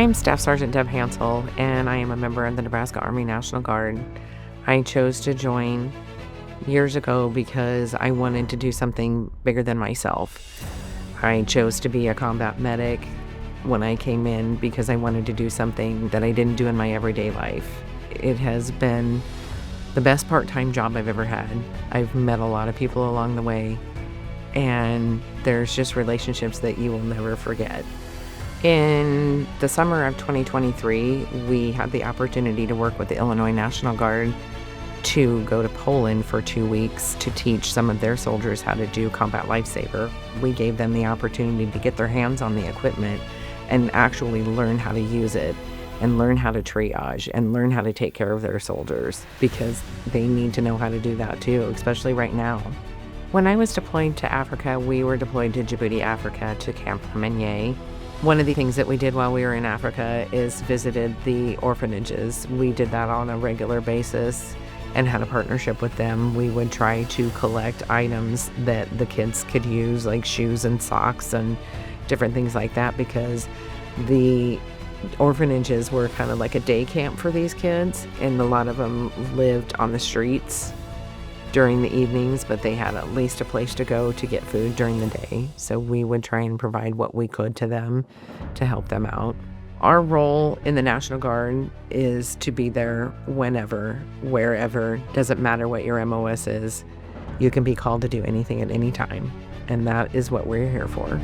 I'm Staff Sergeant Deb Hansel, and I am a member of the Nebraska Army National Guard. I chose to join years ago because I wanted to do something bigger than myself. I chose to be a combat medic when I came in because I wanted to do something that I didn't do in my everyday life. It has been the best part-time job I've ever had. I've met a lot of people along the way, and there's just relationships that you will never forget. In the summer of 2023, we had the opportunity to work with the Illinois National Guard to go to Poland for 2 weeks to teach some of their soldiers how to do combat lifesaver. We gave them the opportunity to get their hands on the equipment and actually learn how to use it and learn how to triage and learn how to take care of their soldiers, because they need to know how to do that too, especially right now. When I was deployed to Africa, we were deployed to Djibouti, Africa, to Camp Meunier. One of the things that we did while we were in Africa is visited the orphanages. We did that on a regular basis and had a partnership with them. We would try to collect items that the kids could use, like shoes and socks and different things like that, because the orphanages were kind of like a day camp for these kids, and a lot of them lived on the streets during the evenings, but they had at least a place to go to get food during the day. So we would try and provide what we could to them to help them out. Our role in the National Guard is to be there whenever, wherever. Doesn't matter what your MOS is. You can be called to do anything at any time, and that is what we're here for.